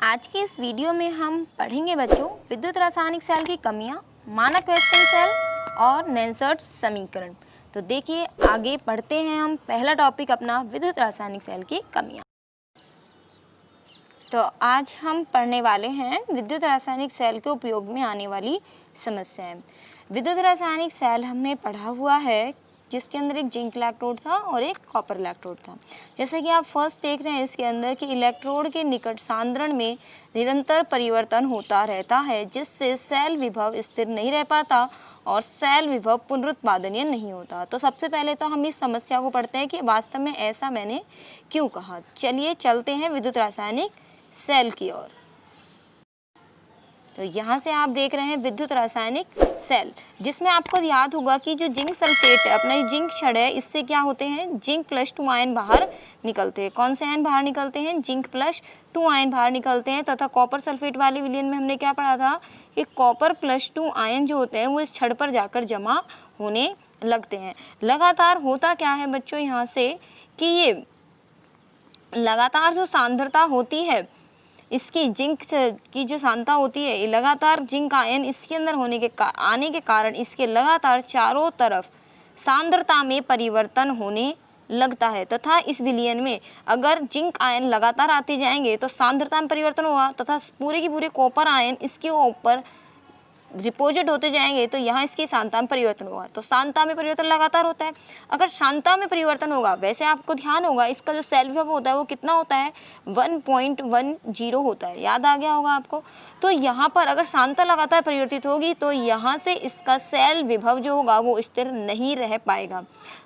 आज के इस वीडियो में हम पढ़ेंगे बच्चों विद्युत रासायनिक सेल की कमियां, मानक वेस्टर्न सेल और नेंसर्ट समीकरण। तो देखिए आगे पढ़ते हैं हम पहला टॉपिक अपना विद्युत रासायनिक सेल की कमियां। तो आज हम पढ़ने वाले हैं विद्युत रासायनिक सेल के उपयोग में आने वाली समस्याएं। विद्युत रासायनिक सेल हमने पढ़ा हुआ है जिसके अंदर एक जिंक इलेक्ट्रोड था और एक कॉपर इलेक्ट्रोड था। जैसे कि आप फर्स्ट देख रहे हैं इसके अंदर कि इलेक्ट्रोड के निकट सांद्रण में निरंतर परिवर्तन होता रहता है जिससे सेल विभव स्थिर नहीं रह पाता और सेल विभव पुनरुत्पादनीय नहीं होता। तो सबसे पहले तो हम इस समस्या को पढ़ते हैं कि वास्तव में ऐसा मैंने क्यों कहा। चलिए चलते हैं विद्युत रासायनिक सेल की ओर। तो यहाँ से आप देख रहे हैं विद्युत रासायनिक सेल, जिसमें आपको याद होगा कि जो जिंक सल्फेट है, अपना जिंक छड़ है, इससे क्या होते हैं जिंक +2 आयन बाहर निकलते हैं। कौन से आयन बाहर निकलते हैं? जिंक +2 आयन बाहर निकलते हैं। तथा कॉपर सल्फेट वाले विलयन में हमने क्या पढ़ा था कि कॉपर +2 आयन जो होते हैं वो इस छड़ पर जाकर जमा होने लगते हैं। लगातार होता क्या है बच्चों यहाँ से कि ये लगातार जो सांद्रता होती है इसकी जिंक की जो सांद्रता होती है, लगातार जिंक आयन इसके अंदर आने के कारण इसके लगातार चारों तरफ सांद्रता में परिवर्तन होने लगता है। तथा इस विलयन में अगर जिंक आयन लगातार आते जाएंगे तो सांद्रता में परिवर्तन होगा तथा पूरे के पूरे कॉपर आयन इसके ऊपर डिपोजिट होते जाएंगे तो यहाँ इसकी सांद्रता में परिवर्तन होगा। तो सांद्रता में परिवर्तन लगातार होता है। अगर सांद्रता में परिवर्तन होगा, वैसे आपको ध्यान होगा इसका जो सेल विभव होता है वो कितना होता है 1.10 होता है। याद आ गया होगा आपको। तो यहाँ पर अगर सांद्रता लगातार परिवर्तित होगी तो यहाँ से इसका सेल विभव जो होगा वो स्थिर नहीं रह पाएगा।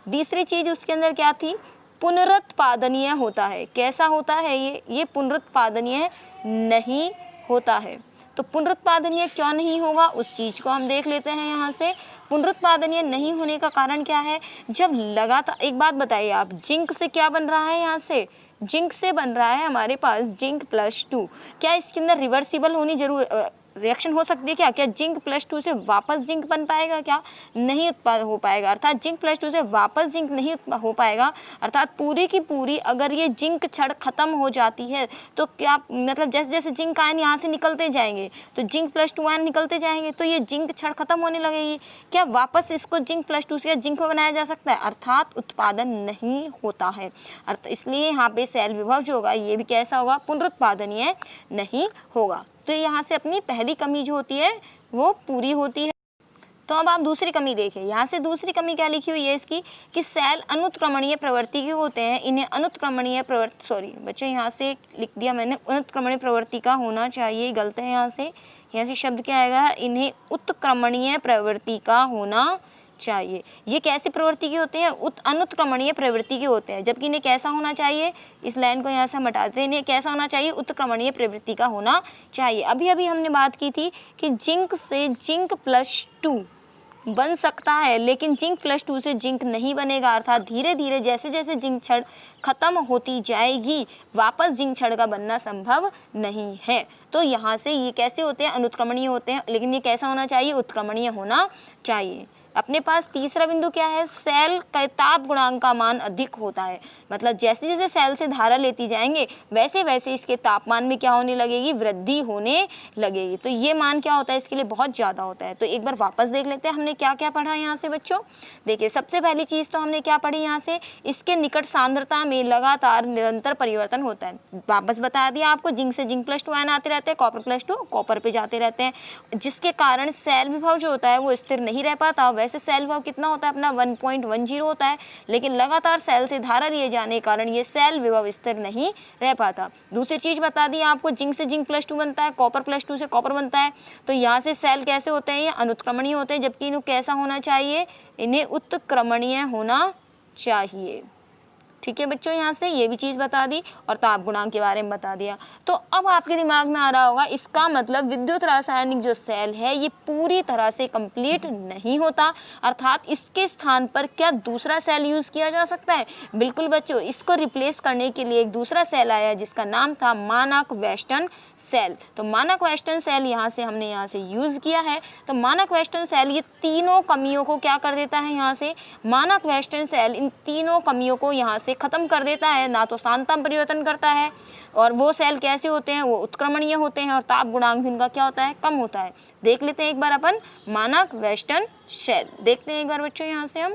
दूसरी चीज उसके अंदर क्या थी? पुनरुत्पादनीय होता है। कैसा होता है ये पुनरुत्पादनीय नहीं होता है। तो पुनरुत्पादनीय क्यों नहीं होगा उस चीज को हम देख लेते हैं। यहाँ से पुनरुत्पादनीय नहीं होने का कारण क्या है? जब लगातार, एक बात बताइए आप, जिंक से क्या बन रहा है? यहाँ से जिंक से बन रहा है हमारे पास जिंक +2। क्या इसके अंदर रिवर्सिबल होनी जरूर रिएक्शन हो सकती है? क्या जिंक +2 से वापस जिंक बन पाएगा? क्या नहीं हो पाएगा। अर्थात जिंक +2 से वापस जिंक नहीं हो पाएगा। अर्थात पूरी की पूरी अगर ये जिंक छड़ खत्म हो जाती है तो क्या मतलब जैसे जैसे जिंक आयन यहाँ से निकलते जाएंगे तो जिंक +2 आयन निकलते जाएंगे तो ये जिंक छड़ खत्म होने लगेगी। क्या वापस इसको जिंक +2 से जिंक में बनाया जा सकता है? अर्थात उत्पादन नहीं होता है। इसलिए यहाँ पे सेल विभव जो होगा ये भी कैसा होगा? पुनरुत्पादनीय नहीं होगा। तो यहाँ से अपनी पहली कमी जो होती है वो पूरी होती है। तो अब आप दूसरी कमी देखें। यहाँ से दूसरी कमी क्या लिखी हुई है इसकी कि सेल अनुत्क्रमणीय प्रवृत्ति के होते हैं। इन्हें अनुत्क्रमणीय प्रवृत्ति, सॉरी बच्चों यहाँ से लिख दिया मैंने, अनुत्क्रमणीय प्रवृत्ति का होना चाहिए, गलत है। यहाँ से शब्द क्या आएगा? इन्हें उत्क्रमणीय प्रवृत्ति का होना चाहिए। ये कैसी प्रवृत्ति के होते हैं? अनुत्क्रमणीय प्रवृत्ति के होते हैं। जबकि इन्हें कैसा होना चाहिए? इस लाइन को यहाँ से हम हटा देते हैं। इन्हें कैसा होना चाहिए? उत्क्रमणीय प्रवृत्ति का होना चाहिए। अभी अभी हमने बात की थी कि जिंक से जिंक +2 बन सकता है लेकिन जिंक +2 से जिंक नहीं बनेगा। अर्थात धीरे धीरे जैसे जैसे जिंक छड़ खत्म होती जाएगी वापस जिंक छड़ का बनना संभव नहीं है। तो यहाँ से ये कैसे होते हैं? अनुत्क्रमणीय होते हैं। लेकिन ये कैसा होना चाहिए? उत्क्रमणीय होना चाहिए। अपने पास तीसरा बिंदु क्या है? सेल का ताप गुणांक का मान अधिक होता है। मतलब जैसे जैसे सेल से धारा लेती जाएंगे वैसे वैसे इसके तापमान में क्या होने लगेगी? वृद्धि होने लगेगी। तो ये मान क्या होता है? इसके लिए बहुत ज़्यादा होता है। तो एक बार वापस देख लेते हैं हमने क्या क्या पढ़ा यहाँ से बच्चों। देखिए सबसे पहली चीज़ तो हमने क्या पढ़ी यहाँ से, इसके निकट सांद्रता में लगातार निरंतर परिवर्तन होता है। वापस बता दिया आपको, जिंक से जिंक +2 आयन आते रहते हैं, कॉपर +2 कॉपर पे जाते रहते हैं, जिसके कारण सेल विभव जो होता है वो स्थिर नहीं रह पाता। वैसे सेल विभव कितना होता है अपना? 1.10 होता है। लेकिन लगातार सेल से धारा लिए जाने के कारण ये सेल विभव स्थिर नहीं रह पाता। दूसरी चीज बता दी आपको, जिंक से जिंक +2 बनता है, कॉपर +2 से कॉपर बनता है। तो यहाँ से सेल कैसे होते हैं? ये अनुत्क्रमणीय होते हैं। जबकि इन्हें कैसा होना चाहिए? इन्हें उत्क्रमणीय होना चाहिए। ठीक है बच्चों, यहाँ से ये भी चीज़ बता दी और ताप गुणांक के बारे में बता दिया। तो अब आपके दिमाग में आ रहा होगा इसका मतलब विद्युत रासायनिक जो सेल है ये पूरी तरह से कंप्लीट नहीं होता। अर्थात इसके स्थान पर क्या दूसरा सेल यूज़ किया जा सकता है? बिल्कुल बच्चों, इसको रिप्लेस करने के लिए एक दूसरा सेल आया जिसका नाम था मानक वेस्टर्न सेल। तो मानक वेस्टर्न सेल यहाँ से यूज़ किया है। तो मानक वेस्टर्न सेल ये तीनों कमियों को क्या कर देता है? यहाँ से मानक वेस्टर्न सेल इन तीनों कमियों को यहाँ से इसे ख़त्म कर देता है, ना तो सांतम परिवर्तन करता है। और वो सेल कैसे होते हैं, वो उत्क्रमणीय होते हैं और ताप गुणांक भी उनका क्या होता है, कम होता है। देख लेते हैं एक बार अपन मानक वेस्टर्न सेल, देखते हैं एक बार बच्चों यहाँ से हम।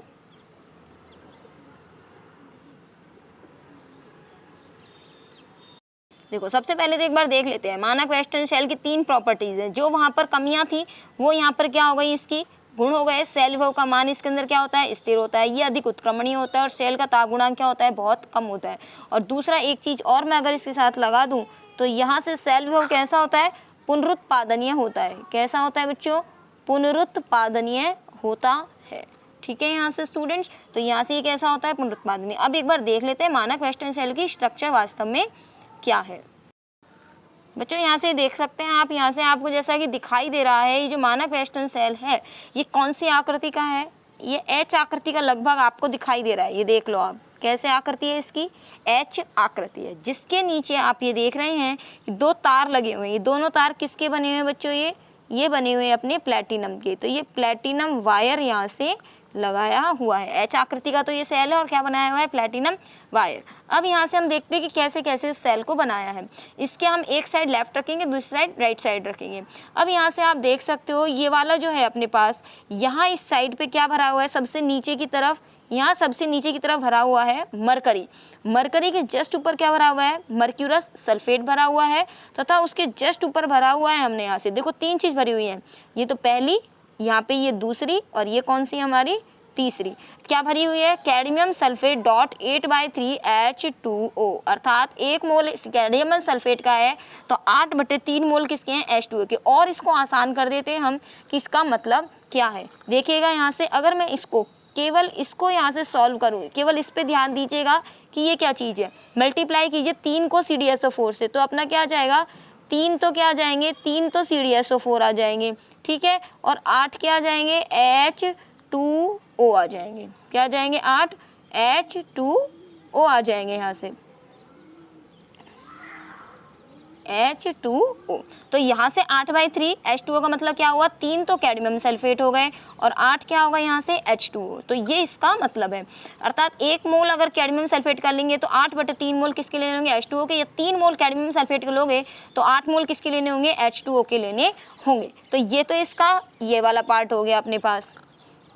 देखो सबसे पहले तो एक बार देख लेते हैं मानक वेस्टर्न सेल की 3 प्रॉपर्टीज हैं। जो वहाँ पर कमियाँ थी वो यहाँ पर क्या हो गई, इसकी गुण हो गए। सेल विभव का मान इसके अंदर क्या होता है, स्थिर होता है, ये अधिक उत्क्रमणीय होता है और सेल का ताप गुणांक क्या होता है, बहुत कम होता है। और दूसरा एक चीज़ और मैं अगर इसके साथ लगा दूँ तो यहाँ से सेल विभव कैसा होता है, पुनरुत्पादनीय होता है। कैसा होता है बच्चों, पुनरुत्पादनीय होता है। ठीक है यहाँ से स्टूडेंट्स, तो यहाँ से ये कैसा होता है, पुनरुत्पादनीय। अब एक बार देख लेते हैं मानक वेस्टर्न सेल की स्ट्रक्चर वास्तव में क्या है। बच्चों यहाँ से देख सकते हैं आप, यहाँ से आपको जैसा कि दिखाई दे रहा है, ये जो मानक वेस्टर्न सेल है ये कौन सी आकृति का है, ये एच आकृति का लगभग आपको दिखाई दे रहा है। ये देख लो आप, कैसे आकृति है इसकी, एच आकृति है, जिसके नीचे आप ये देख रहे हैं कि 2 तार लगे हुए हैं। ये दोनों तार किसके बने हुए हैं बच्चों, ये बने हुए हैं अपने प्लेटिनम के। तो ये प्लेटिनम वायर यहाँ से लगाया हुआ है। एच आकृति का तो ये सेल है और क्या बनाया हुआ है, प्लेटिनम वायर। अब यहाँ से हम देखते हैं कि कैसे कैसे इस सेल को बनाया है। इसके हम एक साइड लेफ्ट रखेंगे, दूसरी साइड राइट साइड रखेंगे। अब यहाँ से आप देख सकते हो ये वाला जो है अपने पास, यहाँ इस साइड पे क्या भरा हुआ है, सबसे नीचे की तरफ, यहाँ सबसे नीचे की तरफ भरा हुआ है मरकरी। मरकरी के जस्ट ऊपर क्या भरा हुआ है, मर्क्यूरस सल्फेट भरा हुआ है, तथा उसके जस्ट ऊपर भरा हुआ है हमने यहाँ से देखो 3 चीज़ भरी हुई है। ये तो पहली, यहाँ पे ये दूसरी, और ये कौन सी हमारी तीसरी, क्या भरी हुई है, कैडमियम सल्फेट डॉट 8/3H2O, अर्थात 1 मोल कैडमियम सल्फेट का है तो 8/3 मोल किसके हैं, H2O के। और इसको आसान कर देते हैं हम कि इसका मतलब क्या है। देखिएगा यहाँ से, अगर मैं इसको केवल इसको यहाँ से सॉल्व करूँ, केवल इस पे ध्यान दीजिएगा कि ये क्या चीज़ है, मल्टीप्लाई कीजिए 3 को CdSO4 से, तो अपना क्या आ जाएगा, 3 तो क्या आ जाएंगे, 3 तो CdSO4 आ जाएंगे, ठीक है, और 8 क्या आ जाएंगे, H2O आ जाएंगे। क्या आ जाएंगे, 8 H2O आ जाएंगे यहाँ से, H2O। तो यहाँ से 8/3 H2O का मतलब क्या हुआ, 3 तो कैडमियम सल्फेट हो गए और 8 क्या होगा यहाँ से H2O। तो ये इसका मतलब है, अर्थात 1 मोल अगर कैडमियम सल्फेट का लेंगे तो 8/3 मोल किसके लेने होंगे, H2O के, या 3 मोल कैडमियम सल्फेट के लोगे तो 8 मोल किसके लेने होंगे, H2O के लेने होंगे। तो ये तो इसका ये वाला पार्ट हो गया अपने पास।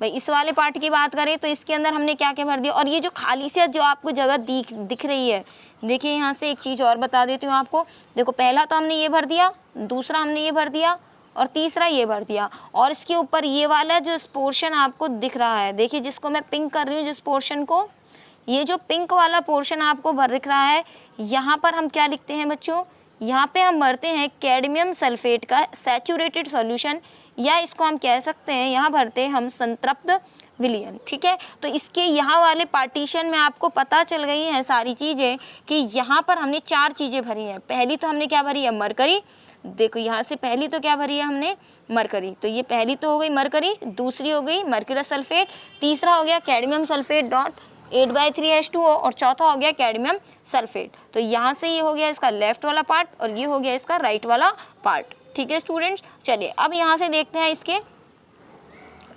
भाई इस वाले पार्ट की बात करें तो इसके अंदर हमने क्या क्या भर दिया, और ये जो खाली से जो आपको जगह दिख रही है, देखिए यहाँ से एक चीज़ और बता देती हूँ आपको। देखो पहला तो हमने ये भर दिया, दूसरा हमने ये भर दिया और तीसरा ये भर दिया, और इसके ऊपर ये वाला जो पोर्शन आपको दिख रहा है, देखिए जिसको मैं पिंक कर रही हूँ, जिस पोर्शन को, ये जो पिंक वाला पोर्शन आपको भर दिख रहा है, यहाँ पर हम क्या लिखते हैं बच्चों, यहाँ पे हम भरते हैं कैडमियम सल्फेट का सैचुरेटेड सॉल्यूशन, या इसको हम कह सकते हैं यहाँ भरते हैं हम संतृप्त विलयन। ठीक है, तो इसके यहाँ वाले पार्टीशन में आपको पता चल गई हैं सारी चीज़ें कि यहाँ पर हमने 4 चीज़ें भरी हैं। पहली तो हमने क्या भरी है, मरकरी। देखो यहाँ से पहली तो क्या भरी है हमने, मरकरी। तो ये पहली तो हो गई मरकरी, दूसरी हो गई मर्क्यूरस सल्फेट, तीसरा हो गया कैडमियम सल्फेट डॉट 8/3H2O, और चौथा हो गया कैडमियम सल्फेट। तो यहाँ से ये हो गया इसका लेफ्ट वाला पार्ट और ये हो गया इसका राइट वाला पार्ट। ठीक है स्टूडेंट्स, चलिए अब यहाँ से देखते हैं इसके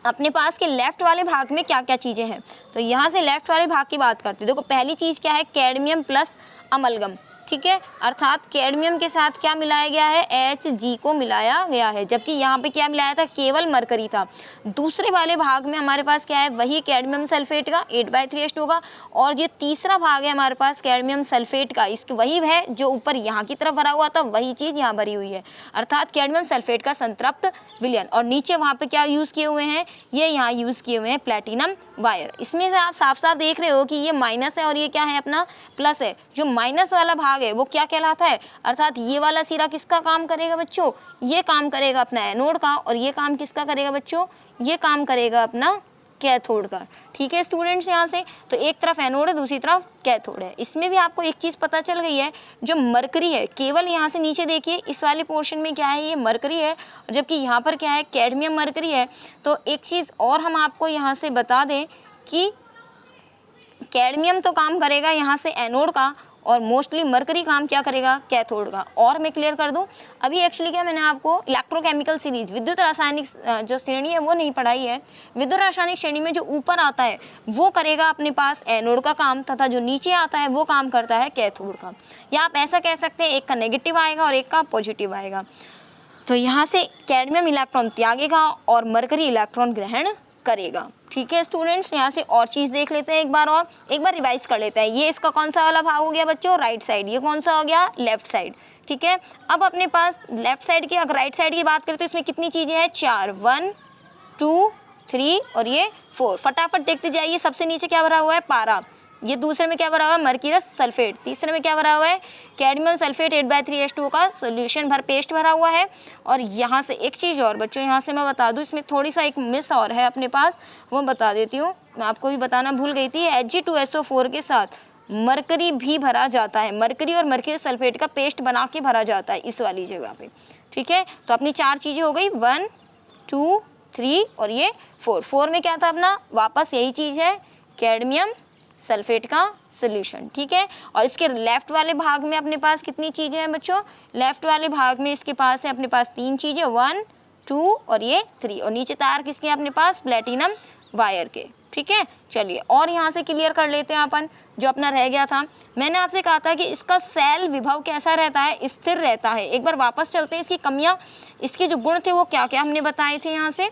अपने पास के लेफ्ट वाले भाग में क्या क्या चीज़ें हैं। तो यहाँ से लेफ्ट वाले भाग की बात करते हैं। देखो पहली चीज़ क्या है, कैडमियम प्लस अमलगम। ठीक है, अर्थात कैडमियम के साथ क्या मिलाया गया है, Hg को मिलाया गया है, जबकि यहाँ पे क्या मिलाया था, केवल मरकरी था। दूसरे वाले भाग में हमारे पास क्या है, वही कैडमियम सल्फेट का 8/3H2O का, और ये तीसरा भाग है हमारे पास कैडमियम सल्फेट का, इसके वही है जो ऊपर यहाँ की तरफ भरा हुआ था, वही चीज़ यहाँ भरी हुई है, अर्थात कैडमियम सल्फेट का संतृप्त विलयन। और नीचे वहाँ पे क्या यूज़ किए हुए हैं, ये यहाँ यूज़ किए हुए हैं प्लेटिनम वायर। इसमें से आप साफ साफ देख रहे हो कि ये माइनस है और ये क्या है अपना प्लस है। जो माइनस वाला भाग है वो क्या कहलाता है, अर्थात ये वाला सिरा किसका काम करेगा बच्चों, ये काम करेगा अपना एनोड का, और ये काम किसका करेगा बच्चों, ये काम करेगा अपना कैथोड का। ठीक है स्टूडेंट्स, यहाँ से तो एक तरफ एनोड है, दूसरी तरफ कैथोड है। इसमें भी आपको एक चीज़ पता चल गई है, जो मरकरी है, केवल यहाँ से नीचे देखिए इस वाले पोर्शन में क्या है, ये मरकरी है, जबकि यहाँ पर क्या है, कैडमियम मरकरी है। तो एक चीज़ और हम आपको यहाँ से बता दें कि कैडमियम तो काम करेगा यहाँ से एनोड का, और मोस्टली मरकरी काम क्या करेगा, कैथोड का। और मैं क्लियर कर दूं, अभी एक्चुअली क्या मैंने आपको इलेक्ट्रोकेमिकल सीरीज विद्युत रासायनिक जो श्रेणी है वो नहीं पढ़ाई है। विद्युत रासायनिक श्रेणी में जो ऊपर आता है वो करेगा अपने पास एनोड का काम, तथा जो नीचे आता है वो काम करता है कैथोड का। या आप ऐसा कह सकते हैं एक का नेगेटिव आएगा और एक का पॉजिटिव आएगा। तो यहाँ से कैडमियम इलेक्ट्रॉन त्यागेगा और मरकरी इलेक्ट्रॉन ग्रहण करेगा। ठीक है स्टूडेंट्स, यहाँ से और चीज़ देख लेते हैं एक बार रिवाइज कर लेते हैं। ये इसका कौन सा वाला भाग हो गया बच्चों, राइट साइड। ये कौन सा हो गया, लेफ्ट साइड। ठीक है, अब अपने पास लेफ्ट साइड की अगर राइट साइड की बात करें तो इसमें कितनी चीज़ें हैं, 4, 1 2 3 और ये 4। फटाफट देखते जाइए। सबसे नीचे क्या भरा हुआ है, पारा। ये दूसरे में क्या भरा हुआ है, मर्क्यूरस सल्फेट। तीसरे में क्या भरा हुआ है, कैडमियम सल्फेट 8/3H2O का सोल्यूशन पेस्ट भरा हुआ है। और यहाँ से एक चीज़ और बच्चों, यहाँ से मैं बता दूँ, इसमें थोड़ी सा एक मिस और है अपने पास, वो बता देती हूँ। मैं आपको भी बताना भूल गई थी। Hg2SO4 के साथ मरकरी भी भरा जाता है। मरकरी और मर्क्यूरस सल्फेट का पेस्ट बना के भरा जाता है इस वाली जगह पे। ठीक है, तो अपनी 4 चीज़ें हो गई, 1 2 3 और ये 4 में क्या था अपना, वापस यही चीज़ है, कैडमियम सल्फेट का सोल्यूशन। ठीक है, और इसके लेफ्ट वाले भाग में अपने पास कितनी चीज़ें हैं बच्चों, लेफ्ट वाले भाग में इसके पास है अपने पास 3 चीज़ें, 1 2 और ये 3। और नीचे तार किसके अपने पास, प्लेटिनम वायर के। ठीक है, चलिए और यहाँ से क्लियर कर लेते हैं अपन जो अपना रह गया था। मैंने आपसे कहा था कि इसका सेल विभव कैसा रहता है, स्थिर रहता है। एक बार वापस चलते हैं, इसकी कमियाँ, इसके जो गुण थे वो क्या क्या हमने बताए थे। यहाँ से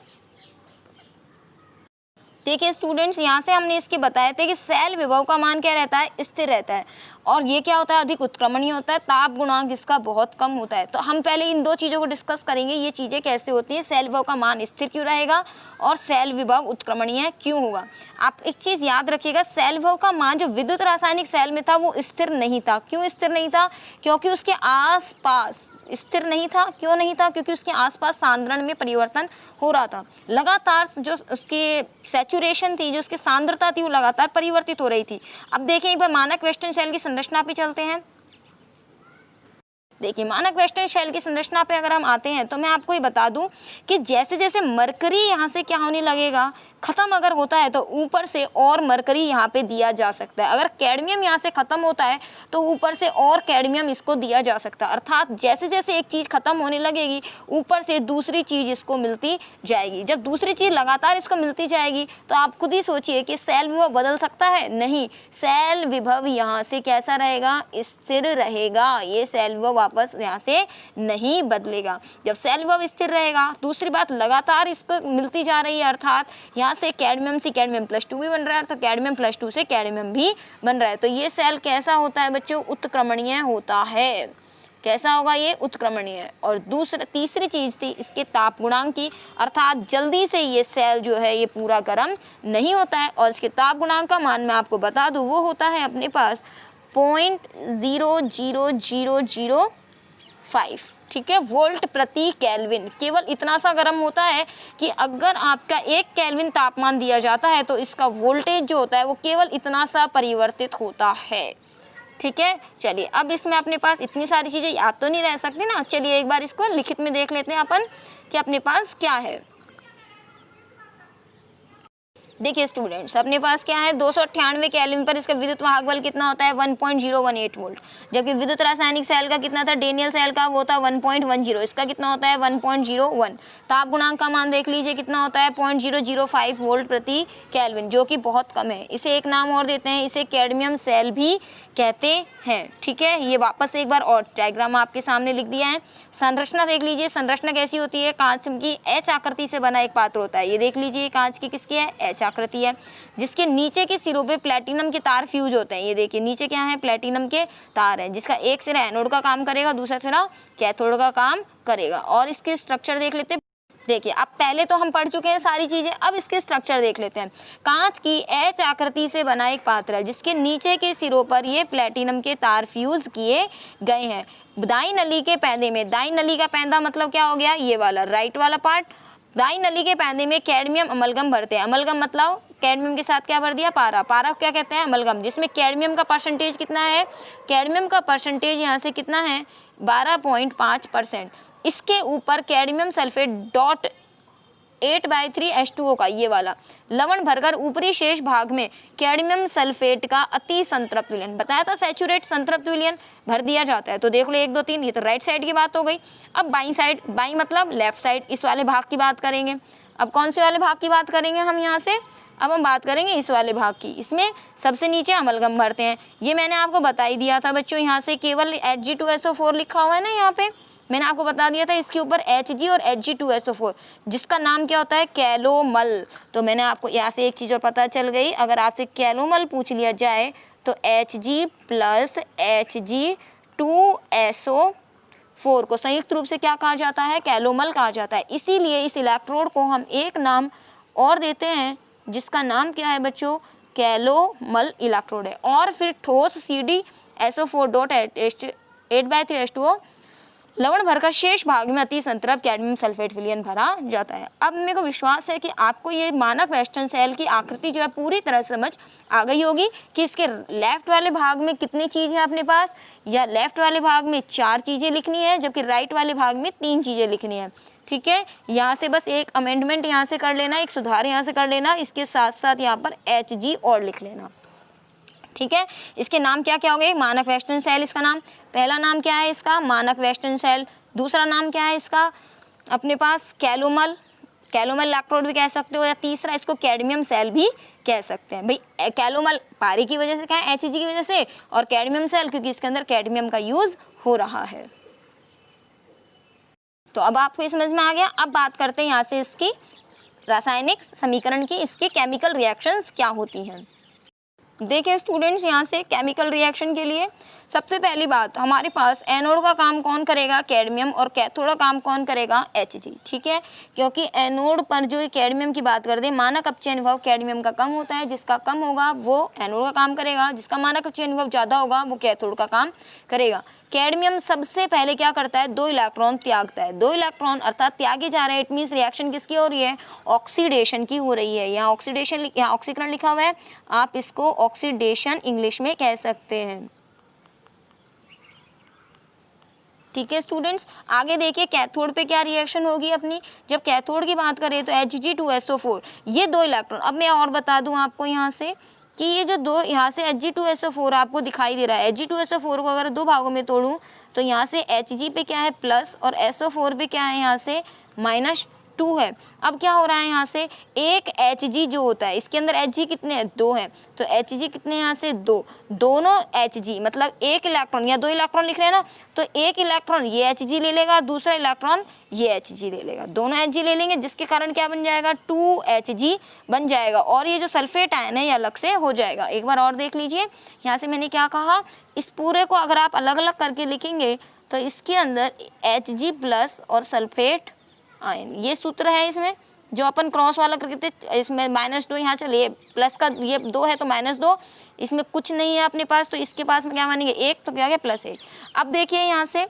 देखिए स्टूडेंट्स, यहाँ से हमने इसके बताए थे कि सेल विभव का मान क्या रहता है, स्थिर रहता है। और ये क्या होता है, अधिक उत्क्रमणीय होता है। ताप गुणांक इसका बहुत कम होता है। तो हम पहले इन 2 चीज़ों को डिस्कस करेंगे, ये चीज़ें कैसे होती हैं, सेल विभव का मान स्थिर क्यों रहेगा और सेल विभव उत्क्रमणीय क्यों होगा। आप एक चीज़ याद रखिएगा, सेल विभव का मान जो विद्युत रासायनिक सेल में था वो स्थिर नहीं था। क्यों स्थिर नहीं था, क्योंकि उसके आसपास स्थिर नहीं था। क्यों नहीं था, क्योंकि उसके आसपास सांद्रण में परिवर्तन हो रहा था। लगातार जो उसकी सैचुरेशन थी, जो उसकी सांद्रता थी, वो लगातार परिवर्तित हो रही थी। अब देखिए एक बार मानक वेस्टर्न शेल की संरचना पे चलते हैं। देखिए मानक वेस्टर्न शेल की संरचना पे अगर हम आते हैं तो मैं आपको ये बता दूं कि जैसे जैसे मरकरी यहाँ से क्या होने लगेगा, खत्म अगर होता है तो ऊपर से और मरकरी यहाँ पे दिया जा सकता है। अगर कैडमियम यहाँ से खत्म होता है तो ऊपर से और कैडमियम इसको दिया जा सकता है। अर्थात जैसे जैसे एक चीज़ खत्म होने लगेगी ऊपर से दूसरी चीज़ इसको मिलती जाएगी। जब दूसरी चीज़ लगातार इसको मिलती जाएगी तो आप खुद ही सोचिए कि सेल विभव बदल सकता है, नहीं। सेल विभव यहाँ से कैसा रहेगा, स्थिर रहेगा। ये सेल विभव वापस यहाँ से नहीं बदलेगा। जब सेल विभव स्थिर रहेगा, दूसरी बात लगातार इसको मिलती जा रही है, अर्थात यहाँ से कैडमियम से कैडमियम +2 भी बन रहा है, तो कैडमियम +2 से कैडमियम भी बन रहा है। तो ये सेल कैसा होता है बच्चों, उत्क्रमणीय होता है। कैसा होगा ये, उत्क्रमणीय। और तीसरी चीज थी इसके ताप गुणांक की, अर्थात जल्दी से ये सेल जो है ये पूरा गर्म नहीं होता है। और इसके ताप गुणांक का मान मैं आपको बता दूं, वो होता है अपने पास 0.00005। ठीक है, वोल्ट प्रति केल्विन। केवल इतना सा गर्म होता है कि अगर आपका 1 केल्विन तापमान दिया जाता है तो इसका वोल्टेज जो होता है वो केवल इतना सा परिवर्तित होता है। ठीक है, चलिए अब इसमें अपने पास इतनी सारी चीज़ें याद तो नहीं रह सकती ना। चलिए एक बार इसको लिखित में देख लेते हैं अपन कि अपने पास क्या है। देखिए स्टूडेंट्स, अपने पास क्या है, 298 केल्विन पर इसका विद्युत वाहक बल कितना होता है, 1.018 वोल्ट। जबकि विद्युत रासायनिक सेल का कितना था, डेनियल सेल का, वो था 1.10। इसका कितना होता है, 1.01। ताप गुणांक का मान देख लीजिए कितना होता है, 0.005 वोल्ट प्रति केल्विन, जो कि बहुत कम है। इसे एक नाम और देते हैं, इसे कैडमियम सेल भी कहते हैं। ठीक है, ये वापस एक बार और डायग्राम आपके सामने लिख दिया है। संरचना देख लीजिए, संरचना कैसी होती है, कांच की एच आकृति से बना एक पात्र होता है। ये देख लीजिए कांच की किसकी है, एच आकृति है, जिसके नीचे के सिरों पे प्लेटिनम के तार फ्यूज होते हैं। ये देखिए नीचे क्या है, प्लेटिनम के तार है, जिसका एक सिरा एनोड का काम करेगा, दूसरा सिरा कैथोड का काम करेगा। और इसके स्ट्रक्चर देख लेते हैं। देखिए अब पहले तो हम पढ़ चुके हैं सारी चीजें, अब इसके स्ट्रक्चर देख लेते हैं। कांच की एच आकृति से बना एक पात्र है, जिसके नीचे के सिरों पर ये प्लेटिनम के तार फ्यूज किए गए हैं। दाई नली के पैदे में, दाई नली का पैदा मतलब क्या हो गया, ये वाला राइट वाला पार्ट। दाई नली के पैदे में कैडमियम अमलगम भरते हैं। अमलगम मतलब कैडमियम के साथ क्या भर दिया, पारा। पारा क्या कहते हैं, अमलगम, जिसमें कैडमियम का परसेंटेज कितना है, कैडमियम का परसेंटेज यहाँ से कितना है, 12.5%। इसके ऊपर कैडमियम सल्फेट 8/3H2O का ये वाला लवण भरकर ऊपरी शेष भाग में कैडमियम सल्फेट का अति संतृप्त विलयन, बताया था सैचुरेट संतृप्त विलयन भर दिया जाता है। तो देख लो 1 2 3, ये तो राइट साइड की बात हो गई। अब बाई साइड, बाई मतलब लेफ्ट साइड, इस वाले भाग की बात करेंगे। अब कौन से वाले भाग की बात करेंगे हम यहाँ से, अब हम बात करेंगे इस वाले भाग की। इसमें सबसे नीचे अमलगम भरते हैं, ये मैंने आपको बता ही दिया था बच्चों। यहाँ से केवल Hg2SO4 लिखा हुआ है ना, यहाँ पे मैंने आपको बता दिया था इसके ऊपर Hg और Hg2SO4, जिसका नाम क्या होता है, कैलोमल। तो मैंने आपको यहाँ से एक चीज़ और पता चल गई, अगर आपसे कैलोमल पूछ लिया जाए तो Hg प्लस Hg2SO4 को संयुक्त रूप से क्या कहा जाता है, कैलोमल कहा जाता है। इसीलिए इस इलेक्ट्रोड को हम एक नाम और देते हैं जिसका नाम क्या है बच्चों, कैलोमल इलेक्ट्रोड है। और फिर ठोस CD SO4.8/3H2O लवण भरकर शेष भाग में अति संतृप्त कैडमियम सल्फेट विलयन भरा जाता है। अब मेरे को विश्वास है कि आपको ये मानक वेस्टर्न सेल की आकृति जो है पूरी तरह समझ आ गई होगी कि इसके लेफ्ट वाले भाग में कितनी चीज़ है अपने पास, या लेफ्ट वाले भाग में 4 चीज़ें लिखनी है जबकि राइट वाले भाग में 3 चीज़ें लिखनी है। ठीक है, यहाँ से बस एक अमेंडमेंट यहाँ से कर लेना, एक सुधार यहाँ से कर लेना, इसके साथ साथ यहाँ पर Hg और लिख लेना। ठीक है, इसके नाम क्या क्या हो गए, मानक वेस्टर्न सेल इसका नाम, पहला नाम क्या है इसका, मानक वेस्टर्न सेल। दूसरा नाम क्या है इसका अपने पास, कैलोमल, कैलोमल इलेक्ट्रोड भी कह सकते हो, या तीसरा इसको कैडमियम सेल भी कह सकते हैं। भाई कैलोमल पारी की वजह से क्या है, Hg की वजह से, और कैडमियम सेल क्योंकि इसके अंदर कैडमियम का यूज हो रहा है। तो अब आपको ये समझ में आ गया। अब बात करते हैं यहाँ से इसकी रासायनिक समीकरण की, इसके केमिकल रिएक्शंस क्या होती हैं। देखिए स्टूडेंट्स, यहाँ से केमिकल रिएक्शन के लिए सबसे पहली बात हमारे पास एनोड का काम कौन करेगा, कैडमियम, और कैथोड का काम कौन करेगा, Hg। ठीक है, क्योंकि एनोड पर जो कैडमियम की बात करते हैं, मानक अपचय अनुभव कैडमियम का कम होता है, जिसका कम होगा वो एनोड का काम करेगा, जिसका मानक अपचय अनुभव ज़्यादा होगा वो कैथोड का काम करेगा। कैडमियम सबसे पहले क्या करता है, 2 इलेक्ट्रॉन त्यागता है। 2 इलेक्ट्रॉन अर्थात त्यागे जा रहे हैं, इट मीन्स रिएक्शन किसकी हो रही है, ऑक्सीडेशन की हो रही है। यहाँ ऑक्सीडेशन, यहाँ ऑक्सीकरण लिखा हुआ है, आप इसको ऑक्सीडेशन इंग्लिश में कह सकते हैं। ठीक है स्टूडेंट्स, आगे देखिए कैथोड पे क्या रिएक्शन होगी अपनी। जब कैथोड की बात करें तो Hg2SO4, ये 2 इलेक्ट्रॉन, अब मैं और बता दूं आपको यहाँ से कि ये जो 2 यहाँ से Hg2SO4 आपको दिखाई दे रहा है, Hg2SO4 को अगर 2 भागों में तोड़ूं तो यहाँ से Hg पे क्या है प्लस, और SO4 पे क्या है यहाँ से -2 है। अब क्या हो रहा है यहाँ से, एक Hg जो होता है इसके अंदर Hg कितने हैं, 2 हैं, तो Hg कितने यहाँ से 2, दोनों Hg मतलब एक इलेक्ट्रॉन या 2 इलेक्ट्रॉन लिख रहे हैं ना, तो एक इलेक्ट्रॉन ये Hg ले लेगा, दूसरा इलेक्ट्रॉन ये Hg ले लेगा, दोनों Hg ले लेंगे, जिसके कारण क्या बन जाएगा, 2Hg बन जाएगा। और ये जो सल्फेट आयन है ये अलग से हो जाएगा। एक बार और देख लीजिए, यहाँ से मैंने क्या कहा, इस पूरे को अगर आप अलग अलग करके लिखेंगे तो इसके अंदर Hg प्लस और सल्फेट आयन, ये सूत्र है इसमें जो अपन क्रॉस वाला करके थे, इसमें -2 यहाँ चलिए प्लस का ये 2 है तो -2, इसमें कुछ नहीं है अपने पास, तो इसके पास में क्या मानेंगे 1, तो क्या हो गया +1। अब देखिए यहाँ से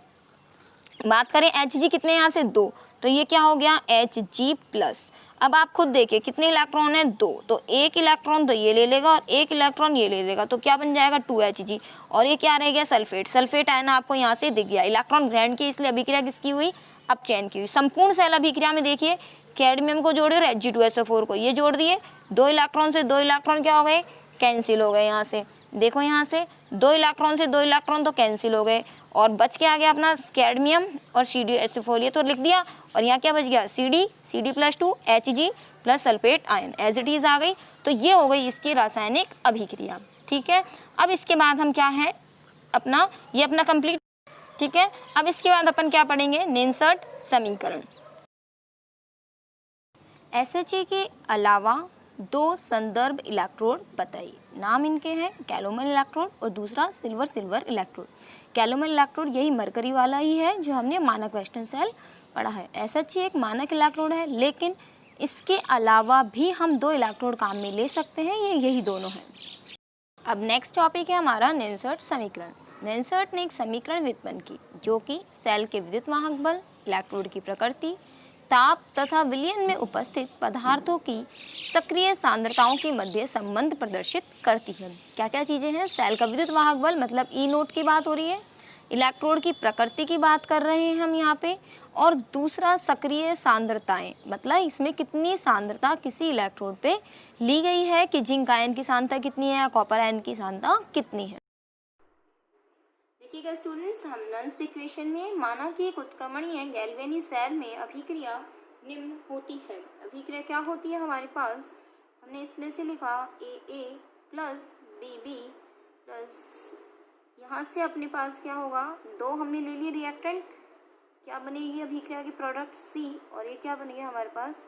बात करें Hg कितने यहाँ से 2, तो ये क्या हो गया Hg प्लस। अब आप खुद देखिए कितने इलेक्ट्रॉन है 2, तो एक इलेक्ट्रॉन तो ये ले लेगा और एक इलेक्ट्रॉन ये ले लेगा, तो क्या बन जाएगा 2Hg, और ये क्या रह गया सल्फेट। सल्फेट आयन आपको यहाँ से दिख गया, इलेक्ट्रॉन ग्रहण की, इसलिए अभिक्रिया किसकी हुई, अपचयन की हुई। संपूर्ण सेल अभिक्रिया में देखिए कैडमियम को जोड़े और Hg2SO4 को ये जोड़ दिए, 2 इलेक्ट्रॉन से 2 इलेक्ट्रॉन क्या हो गए, कैंसिल हो गए। यहाँ से देखो, यहाँ से 2 इलेक्ट्रॉन से 2 इलेक्ट्रॉन तो कैंसिल हो गए, और बच के आ गया अपना कैडमियम और CD2SO4, ये तो लिख दिया, और यहाँ क्या बच गया CD+2 Hg plus sulphate ion as it is आ गई। तो ये हो गई इसकी रासायनिक अभिक्रिया। ठीक है, अब इसके बाद हम क्या है अपना, ये अपना कंप्लीट। ठीक है, अब इसके बाद अपन क्या पढ़ेंगे, नेंसर्ट समीकरण। SHA के अलावा 2 संदर्भ इलेक्ट्रोड बताइए। नाम इनके हैं कैलोमल इलेक्ट्रोड और दूसरा सिल्वर इलेक्ट्रोड। कैलोमल इलेक्ट्रोड यही मरकरी वाला ही है जो हमने मानक वेस्टर्न सेल पढ़ा है। SHA एक मानक इलेक्ट्रोड है, लेकिन इसके अलावा भी हम 2 इलेक्ट्रोड काम में ले सकते हैं, ये यही दोनों हैं। अब नेक्स्ट टॉपिक है हमारा नेंसर्ट समीकरण। नेंसर्ट ने एक समीकरण व्युत्पन्न की जो कि सेल के विद्युत वाहक बल, इलेक्ट्रोड की प्रकृति, ताप तथा विलयन में उपस्थित पदार्थों की सक्रिय सांद्रताओं के मध्य संबंध प्रदर्शित करती है। क्या क्या चीज़ें हैं, सेल का विद्युत वाहक बल मतलब E0 की बात हो रही है, इलेक्ट्रोड की प्रकृति की बात कर रहे हैं हम यहाँ पे। और दूसरा सक्रिय सांद्रताएं, मतलब इसमें कितनी सांद्रता किसी इलेक्ट्रोड पे ली गई है कि जिंक आयन की सांद्रता कितनी है या कॉपर आयन की सांद्रता कितनी है। देखिएगा स्टूडेंट्स, हम नन्स इक्वेशन में माना कि एक उत्क्रमणीय गैल्वेनी सेल में अभिक्रिया निम्न होती है। अभिक्रिया क्या होती है हमारे पास, हमने इसमें से लिखा AA प्लस BB प्लस यहाँ से अपने पास क्या होगा, दो हमने ले लिए रिएक्टेंट, क्या बनेगी अभिक्रिया की प्रोडक्ट C, और ये क्या बनेगा हमारे पास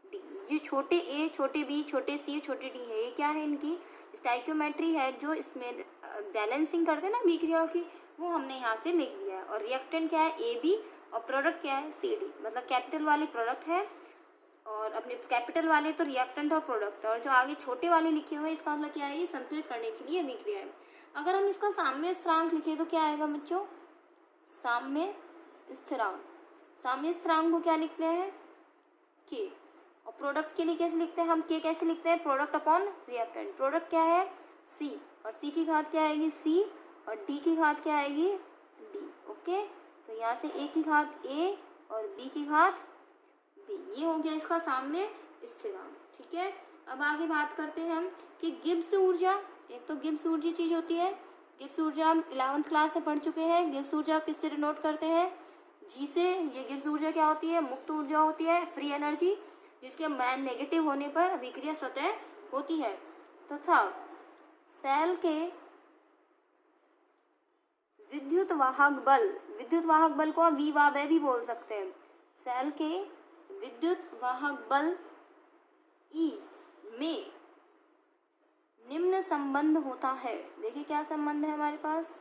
D। जो छोटे a, छोटे b, छोटे c, छोटे d है, ये क्या है, इनकी स्टाइक्योमेट्री है, जो इसमें बैलेंसिंग करते हैं ना अभिक्रिया की, वो हमने यहाँ से लिख दिया है। और रिएक्टेंट क्या है AB, और प्रोडक्ट क्या है CD, मतलब कैपिटल वाले प्रोडक्ट है और अपने कैपिटल वाले तो रिएक्टेंट और प्रोडक्ट, और जो आगे छोटे वाले लिखे हुए हैं इसका मतलब क्या है, ये संतुलित करने के लिए अभिक्रिया है। अगर हम इसका साम्य स्थिरांक लिखे तो क्या आएगा बच्चों, साम्य स्थिरांक। साम्य स्थिरांक को क्या लिखते हैं, K। और प्रोडक्ट के लिए कैसे लिखते हैं हम, K कैसे लिखते हैं, प्रोडक्ट अपॉन रिएक्टेंट। प्रोडक्ट क्या है C, और C की घात क्या आएगी C, और D की घात क्या आएगी D। ओके, तो यहाँ से A की घात A और B की घात B, ये हो गया इसका साम्य स्थिरांक। ठीक है, अब आगे बात करते हैं हम कि गिब्स ऊर्जा। एक तो गिब्स ऊर्जा चीज होती है, गिब्स ऊर्जा हम 11th क्लास में पढ़ चुके हैं। गिब्स ऊर्जा किससे डिनोट करते हैं, G से। ये गिब्स ऊर्जा क्या होती है, मुक्त ऊर्जा होती है, फ्री एनर्जी, जिसके मान नेगेटिव होने पर अभिक्रिया स्वतः होती है। तथा सेल के विद्युत वाहक बल को हम विवाह भी बोल सकते हैं। सेल के विद्युत वाहक बल E में निम्न संबंध होता है। देखिए क्या संबंध है हमारे पास,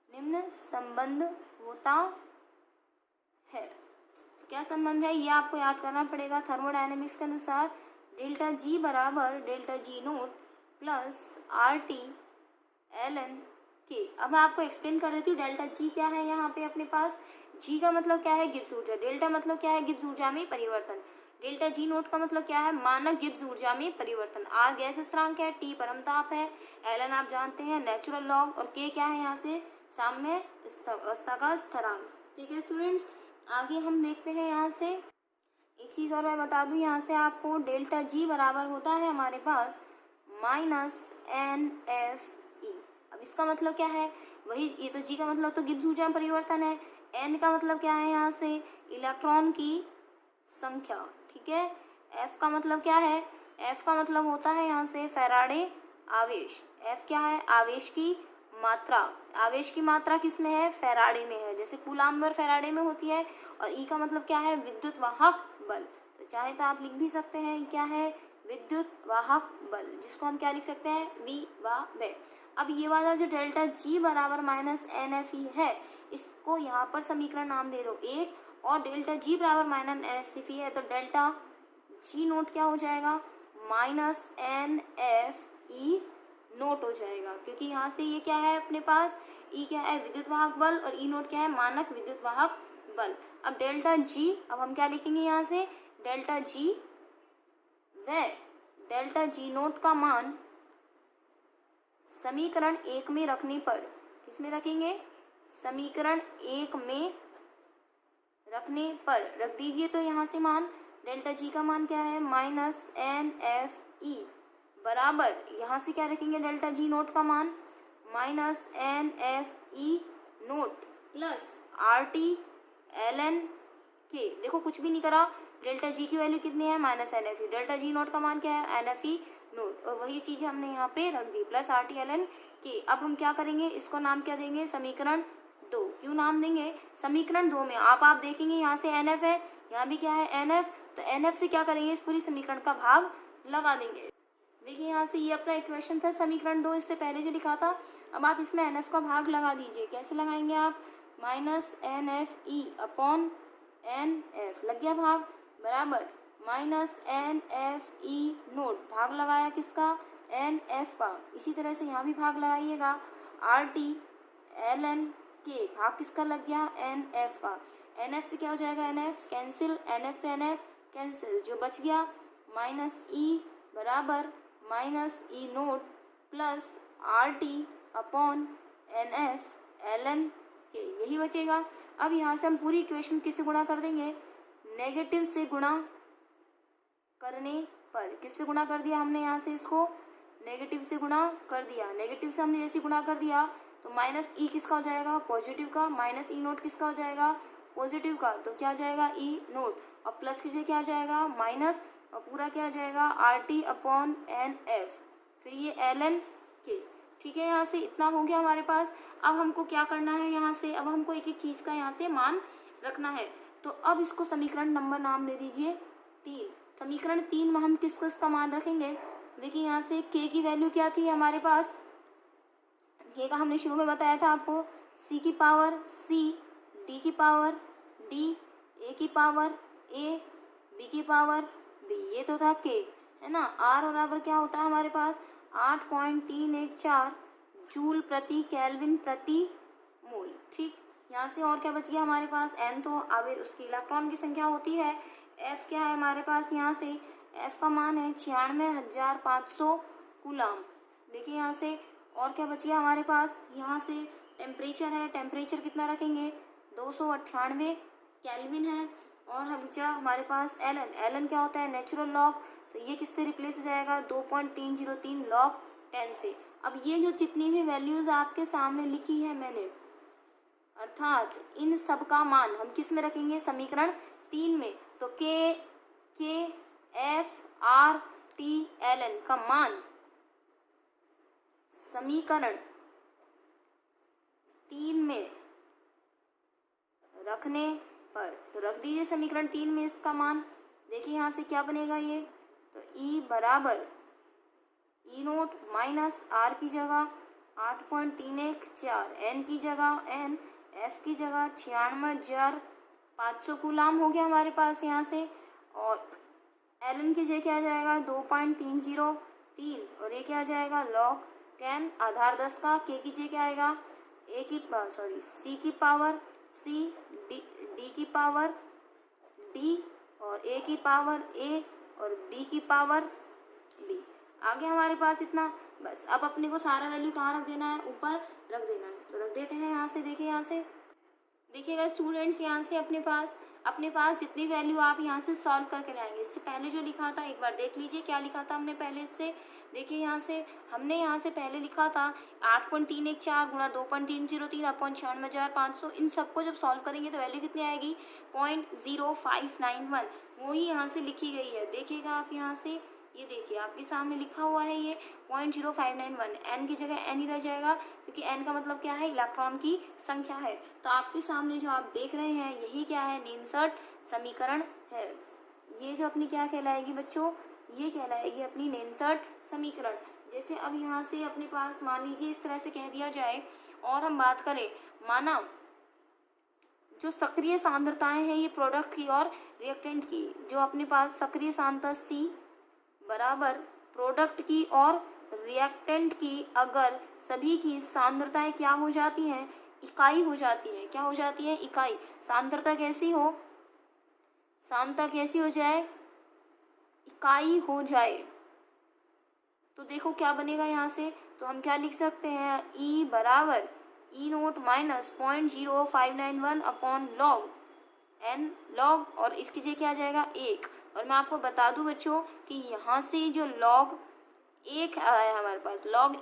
निम्न संबंध होता है। क्या संबंध है, ये आपको याद करना पड़ेगा थर्मोडायनेमिक्स के अनुसार। डेल्टा G बराबर delta G note plus RT ln K। अब मैं आपको एक्सप्लेन कर देती हूँ डेल्टा G क्या है। यहाँ पे अपने पास G का मतलब क्या है, गिब्स ऊर्जा। डेल्टा मतलब क्या है, गिब्स ऊर्जा में परिवर्तन। डेल्टा G नोट का मतलब क्या है, मानक गिब्स ऊर्जा में परिवर्तन। R गैस स्थिरांक है, T परमताप है, ln आप जानते हैं नेचुरल लॉग, और K क्या है यहाँ से साम्य अवस्था का स्थिरांक। ठीक है स्टूडेंट्स, आगे हम देखते हैं यहाँ से एक चीज़ और मैं बता दूँ यहाँ से आपको। डेल्टा G बराबर होता है हमारे पास -NFE। अब इसका मतलब क्या है, वही, ये तो G का मतलब तो गिब्स ऊर्जा में परिवर्तन है, N का मतलब क्या है यहाँ से इलेक्ट्रॉन की संख्या। ठीक है, F का मतलब क्या है, F का मतलब होता है यहाँ से फैराडे आवेश। F क्या है, आवेश की मात्रा। आवेश की मात्रा किसमें है, फैराडे में है, जैसे कूलाम्ब फैराडे में होती है। और E का मतलब क्या है, विद्युत वाहक बल। तो चाहे तो आप लिख भी सकते हैं क्या है, विद्युत वाहक बल, जिसको हम क्या लिख सकते हैं, विवाह। अब ये वाला जो डेल्टा G बराबर -NFE है, इसको यहाँ पर समीकरण नाम दे दो 1, और डेल्टा G बराबर -NFE है तो डेल्टा G नोट क्या हो जाएगा, -NFE नोट हो जाएगा। क्योंकि यहाँ से ये क्या है अपने पास, E क्या है विद्युत वाहक बल, और E नोट क्या है मानक विद्युत वाहक बल। अब डेल्टा G, अब हम क्या लिखेंगे यहाँ से, डेल्टा G व डेल्टा G नोट का मान समीकरण 1 में रखने पर, किसमें रखेंगे, समीकरण 1 में रखने पर रख दीजिए। तो यहाँ से मान डेल्टा G का मान क्या है, -NFE बराबर, यहाँ से क्या रखेंगे, डेल्टा G नोट का मान -NFE note plus RT ln K। देखो कुछ भी नहीं करा, डेल्टा G की वैल्यू कितनी है, -NFE। डेल्टा G नोट का मान क्या है, NFE नोट, और वही चीज़ हमने यहाँ पे रख दी, प्लस RT ln K। अब हम क्या करेंगे, इसको नाम क्या देंगे, समीकरण 2। क्यों नाम देंगे, समीकरण 2 में आप देखेंगे यहाँ से NF है, यहाँ भी क्या है NF, तो NF से क्या करेंगे, इस पूरी समीकरण का भाग लगा देंगे। देखिए यहाँ से ये अपना इक्वेशन था समीकरण 2, इससे पहले जो लिखा था। अब आप इसमें NF का भाग लगा दीजिए। कैसे लगाएंगे आप, -NFE अपॉन NF, लग गया भाग, बराबर -NFE नोट, भाग लगाया किसका, NF का। इसी तरह से यहाँ भी भाग लगाइएगा, RT ln K, भाग किसका लग गया, NF का। NF से क्या हो जाएगा, NF कैंसिल, NF से NF कैंसिल, जो बच गया -E बराबर -E note plus RT upon NF ln k, यही बचेगा। अब यहाँ से हम पूरी इक्वेशन किससे गुणा कर देंगे, नेगेटिव से गुणा करने पर। किससे गुणा कर दिया हमने, यहाँ से इसको नेगेटिव से गुणा कर दिया। नेगेटिव से हमने जैसे गुणा कर दिया तो माइनस ई किसका हो जाएगा, पॉजिटिव का, माइनस ई नोट किसका हो जाएगा, पॉजिटिव का, तो क्या हो जाएगा ई नोट, और प्लस कीजिए क्या हो जाएगा माइनस, और पूरा क्या हो जाएगा R T upon N F, फिर ये एल एन के। ठीक है, यहाँ से इतना हो गया हमारे पास। अब हमको क्या करना है, यहाँ से अब हमको एक एक चीज़ का यहाँ से मान रखना है। तो अब इसको समीकरण नंबर नाम दे दीजिए 3। समीकरण 3 में हम किस किस का मान रखेंगे, देखिए यहाँ से k की वैल्यू क्या थी हमारे पास, k का हमने शुरू में बताया था आपको c की पावर c, d की पावर d, a की पावर a, b की पावर b, ये तो था k, है ना। r बराबर क्या होता है हमारे पास 8.314 जूल प्रति केल्विन प्रति मोल। ठीक, यहाँ से और क्या बच गया हमारे पास, n तो अब उसकी इलेक्ट्रॉन की संख्या होती है, f क्या है हमारे पास, यहाँ से f का मान है 96,500 कूलाम। देखिए यहाँ से और क्या बच गया हमारे पास, यहाँ से टेम्परेचर है, टेम्परेचर कितना रखेंगे 298 केल्विन है, और हम क्या हमारे पास एलन क्या होता है नेचुरल लॉग, तो ये किससे रिप्लेस हो जाएगा 2.303 लॉग 10 से। अब ये जो जितनी भी वैल्यूज़ आपके सामने लिखी है मैंने, अर्थात इन सब का मान हम किस में रखेंगे, समीकरण 3 में। तो K F R T L N का मान समीकरण 3 में रखने पर, तो रख दीजिए समीकरण 3 में इसका मान। देखिए यहाँ से क्या बनेगा ये, तो E बराबर ई नोट माइनस आर की जगह 8.314, एन की जगह एन, एफ की जगह 96,500 कूलाम हो गया हमारे पास यहाँ से, और एल एन की जगह क्या आ जाएगा 2.303, और ये क्या आ जाएगा लॉग 10 आधार 10 का, के की जगह क्या आएगा सी की पावर सी, डी की पावर डी, और ए की पावर ए, और बी की पावर बी। आ गया हमारे पास इतना, बस अब अपने को सारा वैल्यू कहाँ रख देना है, ऊपर रख देना है। तो रख देते हैं यहाँ से। देखिए यहाँ से देखिएगा स्टूडेंट्स, यहाँ से अपने पास जितनी वैल्यू आप यहाँ से सॉल्व करके लाएंगे। इससे पहले जो लिखा था एक बार देख लीजिए, क्या लिखा था हमने पहले इससे। देखिए यहाँ से हमने यहाँ से पहले लिखा था 8.314 गुणा 2.303 अपॉन 96,500। इन सबको जब सॉल्व करेंगे तो वैल्यू कितनी आएगी 0.0591, वही यहाँ से लिखी गई है। देखिएगा आप यहाँ से, ये देखिए आपके सामने लिखा हुआ है ये 0.0591, एन की जगह एन ही रह जाएगा, क्योंकि एन का मतलब क्या है इलेक्ट्रॉन की संख्या है। तो आपके सामने जो आप देख रहे हैं यही क्या है नेनसर्ट समीकरण है। ये जो अपनी क्या कहलाएगी बच्चों, ये कहलाएगी अपनी नेनसर्ट समीकरण। जैसे अब यहाँ से अपने पास मान लीजिए इस तरह से कह दिया जाए, और हम बात करें माना जो सक्रिय सांद्रताएं हैं ये प्रोडक्ट की और रिएक्टेंट की, जो अपने पास सक्रिय सांद्रता C बराबर प्रोडक्ट की और रिएक्टेंट की, अगर सभी की सांद्रताएं क्या हो जाती हैं इकाई हो जाती है। क्या हो जाती है इकाई। सांद्रता कैसी हो, सांद्रता कैसी हो जाए इकाई हो जाए, तो देखो क्या बनेगा यहाँ से। तो हम क्या लिख सकते हैं E बराबर E naught minus 0.0591 upon log n log, और इसकी जगह क्या आ जाएगा 1। और मैं आपको बता दूं बच्चों कि यहाँ से जो लॉग 1 आया है हमारे पास, लॉग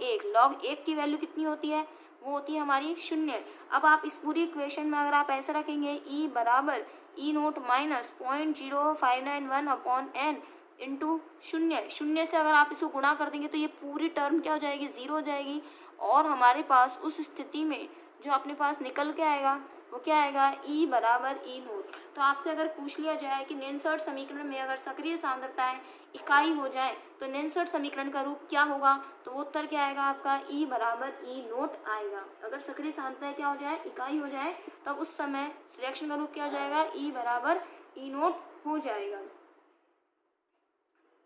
1 की वैल्यू कितनी होती है, वो होती है हमारी 0। अब आप इस पूरी इक्वेशन में अगर आप ऐसा रखेंगे E बराबर E naught minus 0.0591 upon n into 0 से अगर आप इसको गुणा कर देंगे तो ये पूरी टर्म क्या हो जाएगी 0 हो जाएगी। और हमारे पास उस स्थिति में जो अपने पास निकल के आएगा वो क्या आएगा E बराबर ई नोट। तो आपसे अगर पूछ लिया जाए कि नेनसर्ट समीकरण में अगर सक्रिय सांद्रताएं इकाई हो जाए तो नेनसर्ट समीकरण का रूप क्या होगा, तो वो उत्तर क्या आएगा आपका E बराबर ई नोट आएगा। अगर सक्रिय सांद्रताएं क्या हो जाए इकाई हो जाए तब उस समय रिएक्शन का रूप क्या हो जाएगा E बराबर ई नोट हो जाएगा।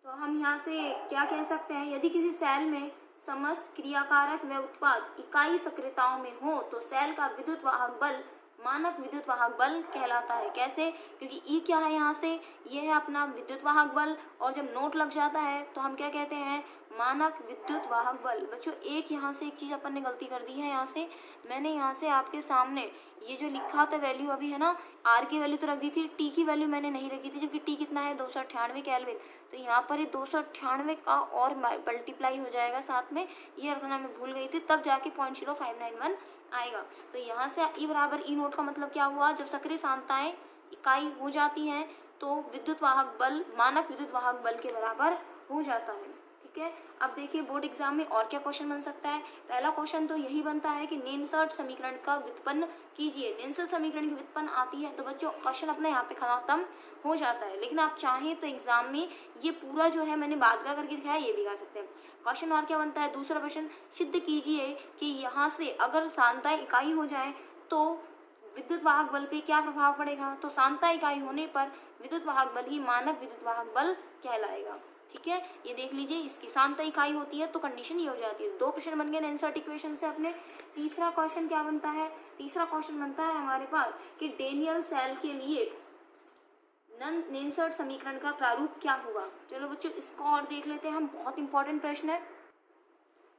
तो हम यहाँ से क्या कह सकते हैं, यदि किसी सेल में समस्त क्रियाकारक व उत्पाद इकाई सक्रियताओं में हो तो सेल का विद्युत वाहक बल मानक विद्युत वाहक बल कहलाता है। कैसे, क्योंकि E क्या है यहाँ से, ये है अपना विद्युत वाहक बल, और जब नोट लग जाता है तो हम क्या कहते हैं मानक विद्युत वाहक बल। बच्चों एक यहाँ से एक चीज़ अपन ने गलती कर दी है, यहाँ से मैंने यहाँ से आपके सामने ये जो लिखा था वैल्यू अभी है ना, आर की वैल्यू तो रख दी थी, टी की वैल्यू मैंने नहीं रखी थी, जबकि टी कितना है 298 केल्विन। तो यहाँ पर ये 298 का और मल्टीप्लाई हो जाएगा साथ में, ये रखना मैं भूल गई थी, तब जाके 0.0591 आएगा। तो यहाँ से ई बराबर ई नोट का मतलब क्या हुआ, जब सक्रिय सांद्रताएं इकाई हो जाती हैं तो विद्युत वाहक बल मानक विद्युत वाहक बल के बराबर हो जाता है। ठीक है, अब देखिए बोर्ड एग्जाम में और क्या क्वेश्चन बन सकता है। पहला क्वेश्चन तो यही बनता है कि नेनसर्ट समीकरण का व्युत्पन्न कीजिए। नेनसर्ट समीकरण की व्युत्पन्न आती है तो बच्चों क्वेश्चन अपने यहाँ पे खत्म हो जाता है। लेकिन आप चाहें तो एग्जाम में ये पूरा जो है मैंने बाद का करके दिखाया, ये भी कर सकते हैं। क्वेश्चन और क्या बनता है, दूसरा प्रश्न, सिद्ध कीजिए कि यहाँ से अगर सांद्रता इकाई हो जाए तो विद्युत वाहक बल पे क्या प्रभाव पड़ेगा। तो सांद्रता इकाई होने पर विद्युत वाहक बल ही मानक विद्युत वाहक बल कहलाएगा। ठीक है, ये देख लीजिए, इसकी सांद्रता इकाई होती है तो कंडीशन ये हो जाती है। 2 प्रश्न बन गए नेनसर्ट इक्वेशन से अपने। तीसरा क्वेश्चन क्या बनता है, तीसरा क्वेश्चन बनता है हमारे पास कि डेनियल सेल के लिए नेनसर्ट समीकरण का प्रारूप क्या होगा। चलो बच्चों इसको और देख लेते हैं हम, बहुत इंपॉर्टेंट प्रश्न है।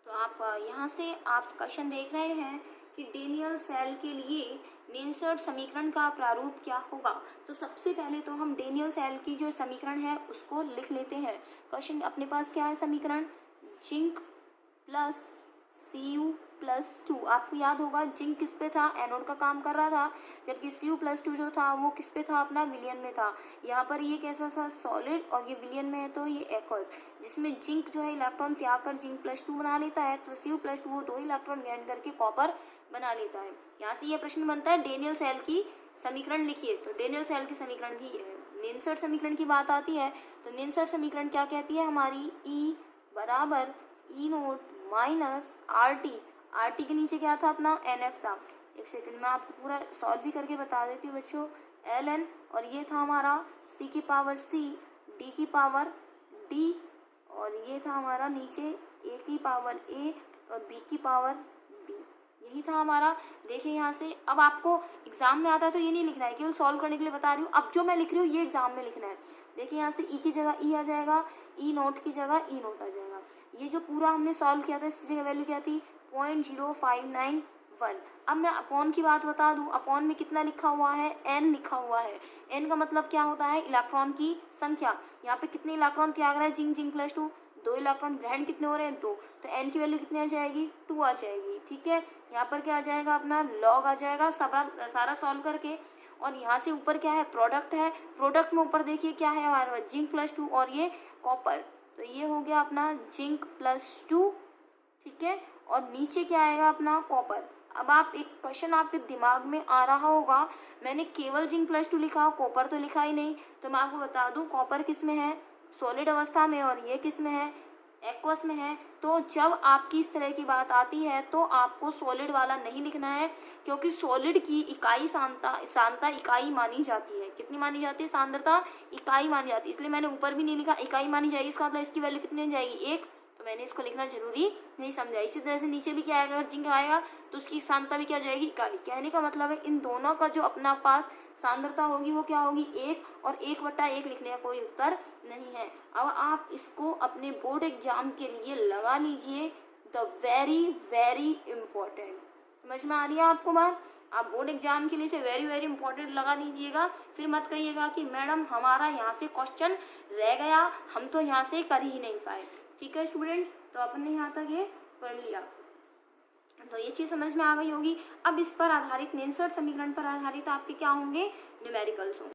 तो आप यहाँ से आप क्वेश्चन देख रहे हैं कि डेनियल सेल के लिए नेनसर्ट समीकरण का प्रारूप क्या होगा। तो सबसे पहले तो हम डेनियल सेल की जो समीकरण है उसको लिख लेते हैं। क्वेश्चन अपने पास क्या है समीकरण, जिंक प्लस Cu+2। आपको याद होगा जिंक किस पे था, एनोड का काम कर रहा था, जबकि Cu+2 जो था वो किस पे था, अपना विलयन में था। यहाँ पर ये कैसा था, सॉलिड, और ये विलयन में है तो ये एक्वस, जिसमें जिंक जो है इलेक्ट्रॉन त्याग कर जिंक+2 बना लेता है, तो Cu+2 वो 2 इलेक्ट्रॉन गेन करके कॉपर बना लेता है। यहाँ से ये प्रश्न बनता है डेनियल सेल की समीकरण लिखिए। तो डेनियल सेल की समीकरण भी है। नेनसर्ट समीकरण की बात आती है तो नेनसर्ट समीकरण क्या कहती है हमारी, E बराबर ई नोट माइनस RT के नीचे क्या था अपना NF था। एक सेकंड में आपको पूरा सॉल्व भी करके बता देती हूँ बच्चों। ln और ये था हमारा C की पावर C, D की पावर D, और ये था हमारा नीचे A की पावर A और B की पावर B, यही था हमारा। देखिए यहाँ से अब आपको एग्जाम में आता है तो ये नहीं लिखना है, केवल सॉल्व करने के लिए बता रही हूँ। अब जो मैं लिख रही हूँ ये एग्जाम में लिखना है। देखिए यहाँ से E की जगह E आ जाएगा, ई नोट की जगह ई नोट आ जाएगा। ये जो पूरा हमने सॉल्व किया था इसकी जगह वैल्यू क्या थी, 0.0591। अब मैं अपॉन की बात बता दूं, अपॉन में कितना लिखा हुआ है, n लिखा हुआ है। n का मतलब क्या होता है, इलेक्ट्रॉन की संख्या। यहाँ पे कितने इलेक्ट्रॉन त्याग रहा है जिंक+2, 2 इलेक्ट्रॉन ग्रहण कितने हो रहे हैं, 2, तो n की वैल्यू कितनी आ जाएगी, 2 आ जाएगी। ठीक है, यहाँ पर क्या आ जाएगा अपना लॉग आ जाएगा सारा सॉल्व करके। और यहाँ से ऊपर क्या है, प्रोडक्ट है, प्रोडक्ट में ऊपर देखिए क्या है हमारे पास, जिंक+2 और ये कॉपर, तो ये हो गया अपना जिंक+2। ठीक है, और नीचे क्या आएगा अपना कॉपर। अब आप एक क्वेश्चन आपके दिमाग में आ रहा होगा, मैंने केवल जिंक+2 लिखा, कॉपर तो लिखा ही नहीं। तो मैं आपको बता दूं कॉपर किस में है, सॉलिड अवस्था में, और ये किस में है, एक्वस में है। तो जब आपकी इस तरह की बात आती है तो आपको सॉलिड वाला नहीं लिखना है, क्योंकि सॉलिड की इकाई सांद्रता इकाई मानी जाती है। कितनी मानी जाती है, सांद्रता इकाई मानी जाती है, इसलिए मैंने ऊपर भी नहीं लिखा, इकाई मानी जाएगी, इसका मतलब इसकी वैल्यू कितनी हो जाएगी, 1। तो मैंने इसको लिखना जरूरी नहीं समझा। इसी तरह से नीचे भी क्या आएगा, अगर जिंक आएगा तो उसकी सांद्रता भी क्या हो जाएगी, इकाई। कहने का मतलब है इन दोनों का जो अपना पास सांद्रता होगी वो क्या होगी, 1, और 1/1 लिखने का कोई उत्तर नहीं है। अब आप इसको अपने बोर्ड एग्जाम के लिए लगा लीजिए, द वेरी वेरी इंपॉर्टेंट। समझ में आ रही है आपको बात, आप बोर्ड एग्जाम के लिए इसे वेरी वेरी इंपॉर्टेंट लगा लीजिएगा। फिर मत कहिएगा कि मैडम हमारा यहाँ से क्वेश्चन रह गया, हम तो यहाँ से कर ही नहीं पाए। ठीक है स्टूडेंट, तो आपने यहाँ तक ये पढ़ लिया, तो ये चीज़ समझ में आ गई होगी। अब इस पर आधारित नेनसर्ट समीकरण पर आधारित आपके क्या होंगे, न्यूमेरिकल्स होंगे।